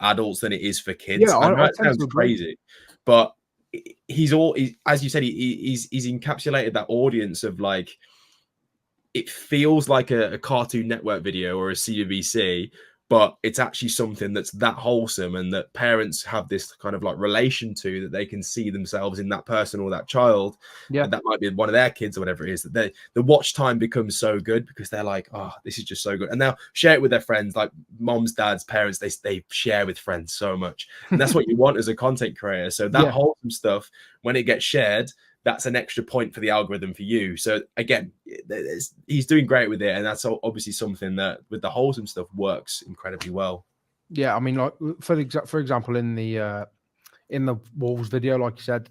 adults than it is for kids. I know it sounds crazy, but as you said, he's encapsulated that audience of like, it feels like a Cartoon Network video or a CWBC, but it's actually something that's that wholesome and that parents have this kind of like relation to, that they can see themselves in that person or that child. And that might be one of their kids or whatever it is, that the watch time becomes so good because they're like, oh, this is just so good. And they'll share it with their friends, like moms, dads, parents, they share with friends so much. And that's what you want as a content creator. So that wholesome stuff, when it gets shared, that's an extra point for the algorithm for you. So again, he's doing great with it, and that's obviously something that with the wholesome stuff works incredibly well. Yeah, I mean, like for example, in the Wolves video, like you said,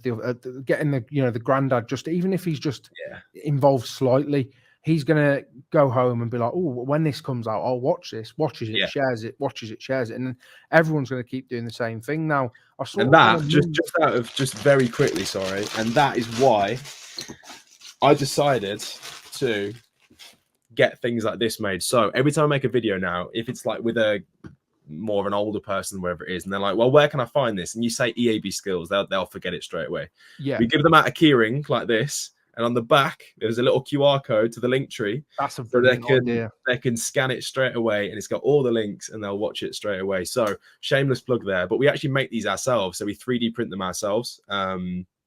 getting the granddad, just even if he's just involved slightly, he's gonna go home and be like, oh, when this comes out, I'll watch this, watches it, shares it, shares it, and then everyone's gonna keep doing the same thing now. Just very quickly, sorry, and that is why I decided to get things like this made. So every time I make a video now, if it's like with a more of an older person, wherever it is, and they're like, well, where can I find this? And you say EAB skills, they'll forget it straight away. We give them out a keyring like this, and on the back there's a little QR code to the link tree. That's a brilliant idea. They can scan it straight away, and it's got all the links, and they'll watch it straight away. So shameless plug there, but we actually make these ourselves, so we 3D print them ourselves.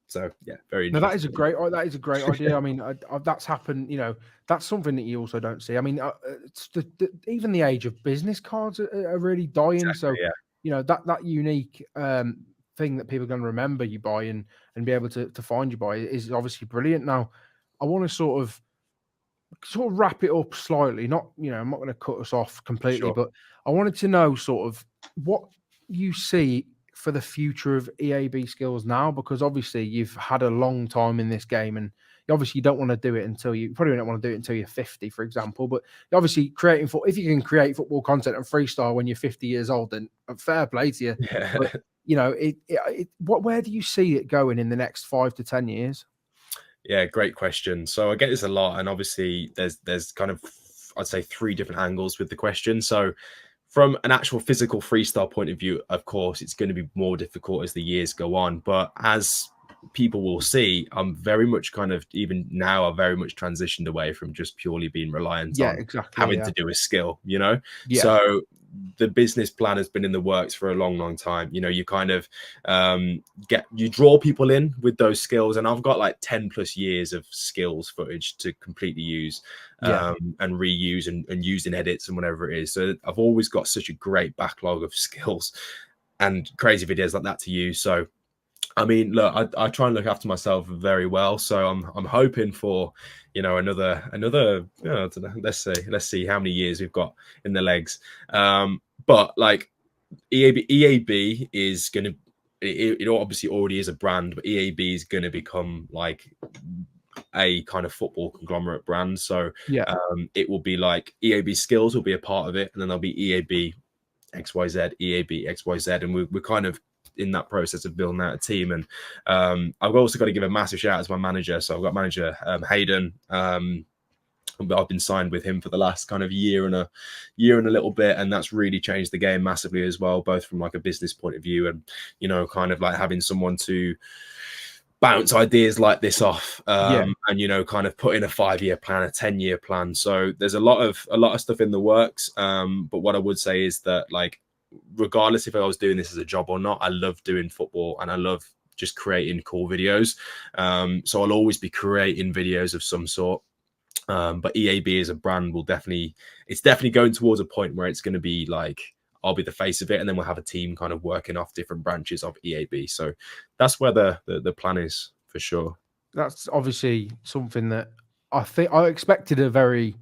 So yeah, very. No, that is a great idea. I mean, that's happened. That's something that you also don't see. I mean, even the age of business cards are really dying. Exactly, so that unique thing that people are going to remember you by and be able to find you by is obviously brilliant. Now, I want to sort of wrap it up slightly. Not, I'm not going to cut us off completely, but I wanted to know sort of what you see for the future of EAB skills now, because obviously you've had a long time in this game, and obviously you don't want to do it until you probably don't want to do it until you're 50, for example. But obviously if you can create football content and freestyle when you're 50 years old, then fair play to you. But, where do you see it going in the next 5 to 10 years? Yeah, great question. So I get this a lot, and obviously there's kind of, I'd say, 3 different angles with the question. So from an actual physical freestyle point of view, of course, it's going to be more difficult as the years go on. But as people will see, I'm very much even now, I've very much transitioned away from just purely being reliant on having to do a skill, So the business plan has been in the works for a long, long time. You kind of you draw people in with those skills, and I've got like 10 plus years of skills footage to completely use and reuse and use in edits and whatever it is. So I've always got such a great backlog of skills. and crazy videos like that to use. So I mean, look, I try and look after myself very well, so I'm hoping for, another I don't know, let's see how many years we've got in the legs. But like EAB is going to, it obviously already is a brand, but EAB is going to become like a kind of football conglomerate brand. So Yeah. it will be like EAB Skills will be a part of it, and then there'll be EAB XYZ, EAB XYZ, and we're kind of in that process of building out a team. And I've also got to give a massive shout out to my manager. So I've got manager Hayden. I've been signed with him for the last kind of year and a little bit, and that's really changed the game massively as well, both from like a business point of view and kind of like having someone to bounce ideas like this off, and kind of put in a 5-year plan, a 10-year plan. So there's a lot of stuff in the works. But what I would say is that, like, regardless if I was doing this as a job or not, I love doing football and I love just creating cool videos. So I'll always be creating videos of some sort. But EAB as a brand it's definitely going towards a point where it's going to be like, I'll be the face of it, and then we'll have a team kind of working off different branches of EAB. So that's where the plan is for sure. That's obviously something that I think I expected a very,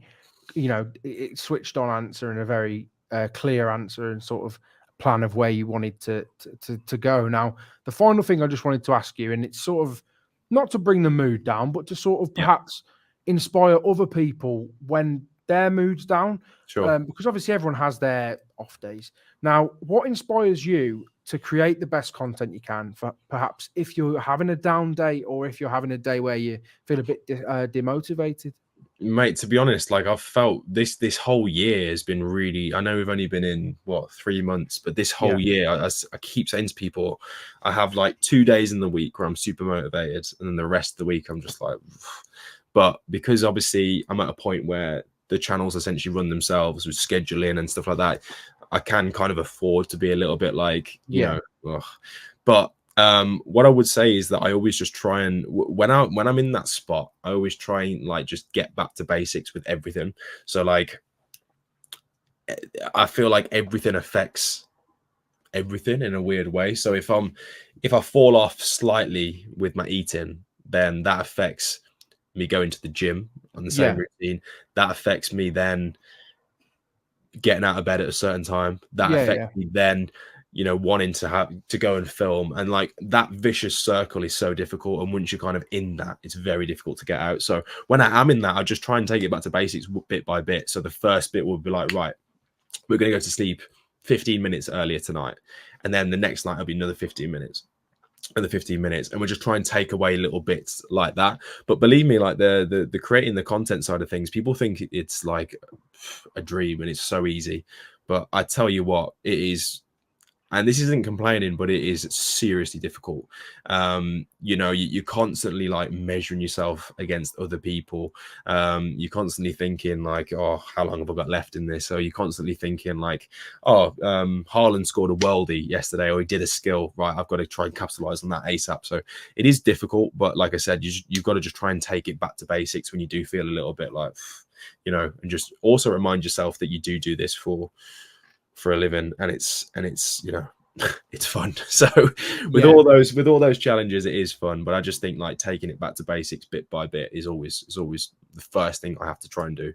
it switched on answer and a very clear answer and sort of plan of where you wanted to go. Now, the final thing I just wanted to ask you, and it's sort of not to bring the mood down, but to sort of perhaps inspire other people when their mood's down. Sure. Because obviously everyone has their off days. Now, what inspires you to create the best content you can, for perhaps if you're having a down day or if you're having a day where you feel a bit demotivated? Mate, to be honest, like, I've felt this whole year has been really, I know we've only been in 3 months, but this whole year, I keep saying to people, I have like 2 days in the week where I'm super motivated, and then the rest of the week I'm just like, but because obviously I'm at a point where the channels essentially run themselves with scheduling and stuff like that, I can kind of afford to be a little bit like, but what I would say is that I always just try and when I'm in that spot, I always try and like just get back to basics with everything. So like, I feel like everything affects everything in a weird way. So if I fall off slightly with my eating, then that affects me going to the gym on the same routine. That affects me then getting out of bed at a certain time. That affects me then, wanting to go and film, and like that vicious circle is so difficult. And once you're kind of in that, it's very difficult to get out. So when I am in that, I just try and take it back to basics bit by bit. So the first bit will be like, right, we're going to go to sleep 15 minutes earlier tonight, and then the next night will be another 15 minutes. And we'll just try and take away little bits like that. But believe me, like the creating the content side of things, people think it's like a dream and it's so easy, but I tell you what, it is. And this isn't complaining, but it is seriously difficult. You're constantly like measuring yourself against other people. You're constantly thinking like, oh, how long have I got left in this? So you're constantly thinking like, oh, Haaland scored a worldie yesterday, or he did a skill. Right, I've got to try and capitalize on that ASAP. So it is difficult, but like I said, you've got to just try and take it back to basics when you do feel a little bit like, and just also remind yourself that you do this for a living, and it's it's fun. So with all those challenges, it is fun. But I just think like taking it back to basics bit by bit is always the first thing I have to try and do.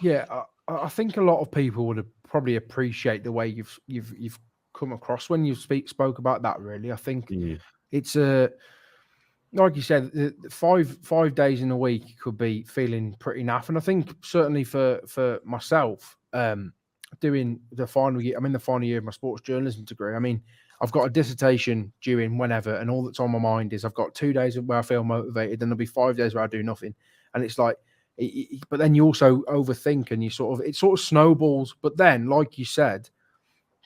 Yeah, I think a lot of people would probably appreciate the way you've come across when you spoke about that. Really, I think it's like you said, 5 days in a week could be feeling pretty naff, and I think certainly for myself, doing the final year, I'm in the final year of my sports journalism degree. I mean, I've got a dissertation due in whenever, and all that's on my mind is I've got 2 days where I feel motivated, and there'll be 5 days where I do nothing. And it's like, but then you also overthink, and it sort of snowballs. But then, like you said,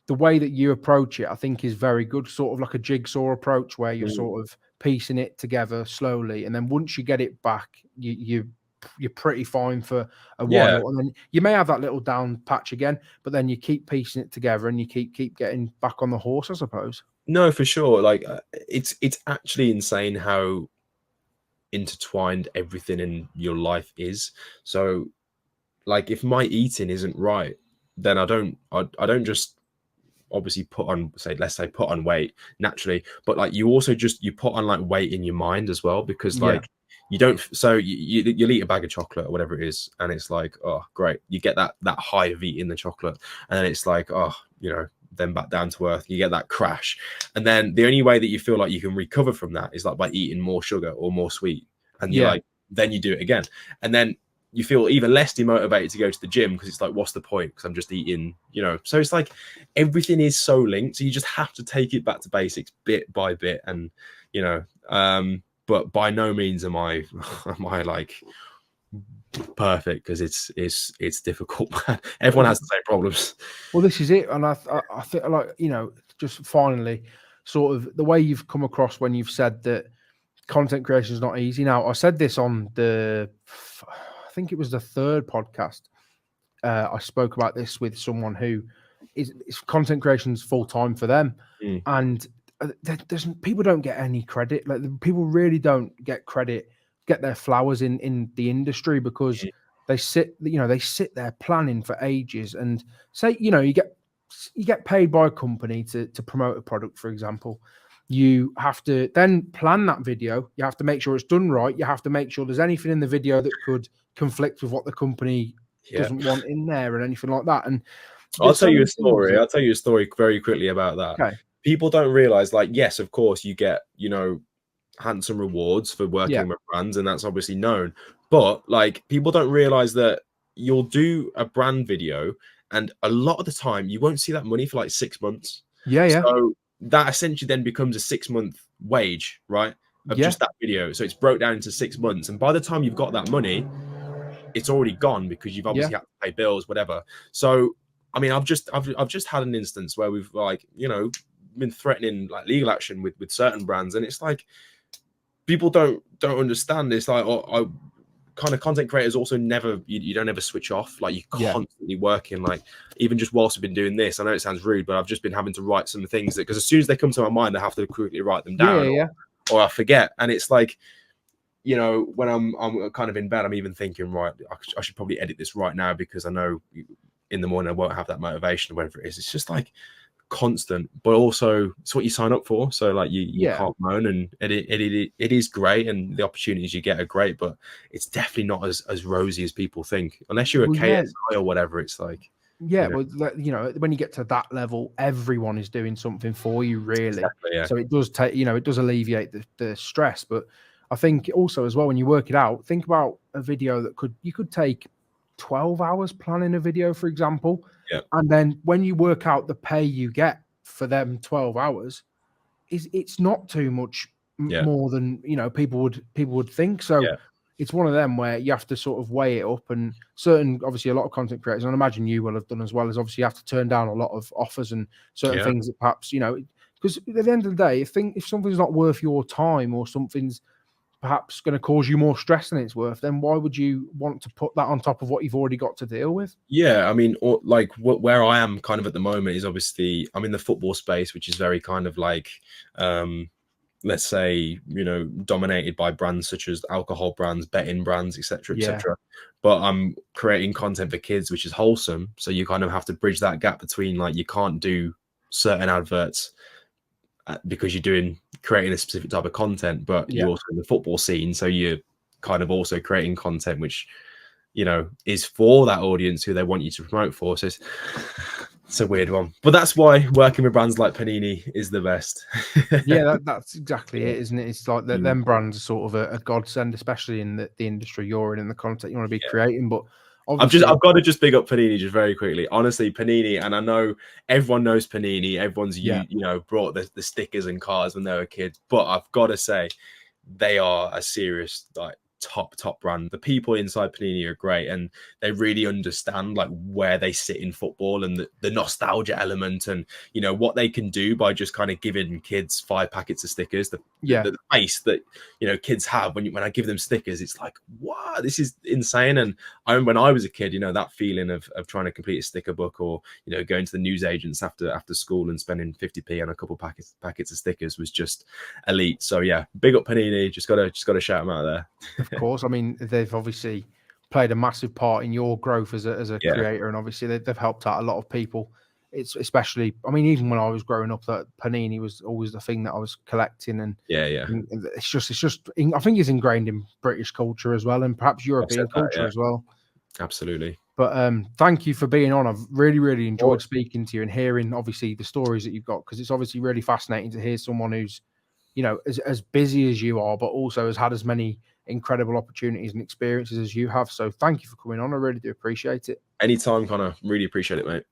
the way that you approach it, I think, is very good, sort of like a jigsaw approach where you're sort of piecing it together slowly. And then once you get it back, you're pretty fine for a while, and then you may have that little down patch again, but then you keep piecing it together and you keep getting back on the horse, I suppose. No, for sure. Like it's actually insane how intertwined everything in your life is. So like if my eating isn't right, then I don't just obviously put on, let's say put on weight naturally, but like you also you put on like weight in your mind as well, because like you don't, so you'll eat a bag of chocolate or whatever it is, and it's like, oh great, you get that high of eating the chocolate, and then it's like, oh, you know, then back down to earth, you get that crash, and then the only way that you feel like you can recover from that is like by eating more sugar or more sweet, and you're like, then you do it again, and then you feel even less demotivated to go to the gym, because it's like, what's the point, because I'm just eating, you know. So it's like everything is so linked, so you just have to take it back to basics bit by bit, and you know, but by no means am I like perfect, because it's difficult. Everyone has the same problems. Well, this is it, and I think, like, you know, just finally, sort of the way you've come across when you've said that content creation is not easy. Now, I said this on I think it was the third podcast. I spoke about this with someone who is content creation is full time for them, and people don't get any credit. Like, people really don't get their flowers in the industry, because they sit there planning for ages, and say, you know, you get paid by a company to promote a product, for example. You have to then plan that video. You have to make sure it's done right. You have to make sure there's anything in the video that could conflict with what the company doesn't want in there, and anything like that. And I'll tell you a story. I'll tell you a story very quickly about that. Okay. People don't realize, like, yes, of course, you get, you know, handsome rewards for working with brands, and that's obviously known. But like, people don't realize that you'll do a brand video, and a lot of the time you won't see that money for like 6 months. So that essentially then becomes a 6-month wage, right? Of just that video. So it's broke down into 6 months. And by the time you've got that money, it's already gone, because you've obviously had to pay bills, whatever. So, I mean, I've just had an instance where we've, like, you know, been threatening like legal action with certain brands. And it's like, people don't understand this. Like, kind of content creators also never, you don't ever switch off. Like, you're constantly working. Like, even just whilst we've been doing this, I know it sounds rude, but I've just been having to write some things that, because as soon as they come to my mind, I have to quickly write them down, or I forget. And it's like, you know, when I'm kind of in bed, I'm even thinking, right, I should probably edit this right now, because I know in the morning I won't have that motivation, or whatever it is. It's just like constant, but also it's what you sign up for. So like, you can't moan, and it is great, and the opportunities you get are great, but it's definitely not as rosy as people think, unless you're a KSI or whatever. It's like, you know. Well, you know, when you get to that level, everyone is doing something for you, really. Exactly, so it does take, you know, it does alleviate the stress. But I think also as well, when you work it out, think about a video that you could take 12 hours planning a video, for example. And then when you work out the pay you get for them 12 hours, it's not too much more than, you know, people would think. So it's one of them where you have to sort of weigh it up, and obviously a lot of content creators, and I imagine you will have done as well, as obviously you have to turn down a lot of offers and certain things that perhaps, you know, because at the end of the day, if something's not worth your time, or something's perhaps going to cause you more stress than it's worth, then why would you want to put that on top of what you've already got to deal with? I mean, or like where I am kind of at the moment is, obviously I'm in the football space, which is very kind of like, let's say, you know, dominated by brands such as alcohol brands, betting brands, etc., etc. But I'm creating content for kids, which is Wholesome. So you kind of have to bridge that gap between, like, you can't do certain adverts because you're creating a specific type of content, but you're also in the football scene, so you're kind of also creating content which, you know, is for that audience who they want you to promote for. So it's a weird one, but that's why working with brands like Panini is the best. That's exactly it, isn't it? It's like them brands are sort of a godsend, especially in the industry you're in the content you want to be creating. But I've got to just big up Panini just very quickly. Honestly, Panini, and I know everyone knows Panini. Everyone's you know, brought the stickers and cards when they were kids, but I've got to say, they are a serious, like, top brand. The people inside Panini are great, and they really understand like where they sit in football, and the nostalgia element, and, you know, what they can do by just kind of giving kids 5 packets of stickers. The face that, you know, kids have when I give them stickers, it's like, wow, this is insane. And I remember when I was a kid, you know, that feeling of trying to complete a sticker book, or, you know, going to the newsagents after school and spending 50p on a couple packets of stickers was just elite. So yeah, big up Panini. Just gotta shout them out there. Of course, I mean, they've obviously played a massive part in your growth as a creator, and obviously they've helped out a lot of people it's especially, I mean, even when I was growing up, that Panini was always the thing that I was collecting, and and it's just, I think it's ingrained in British culture as well, and perhaps European culture as well. Absolutely. But thank you for being on. I've really enjoyed speaking to you and hearing, obviously, the stories that you've got, because it's obviously really fascinating to hear someone who's, you know, as busy as you are, but also has had as many incredible opportunities and experiences as you have. So thank you for coming on. I really do appreciate it. Anytime, Connor. Really appreciate it, mate.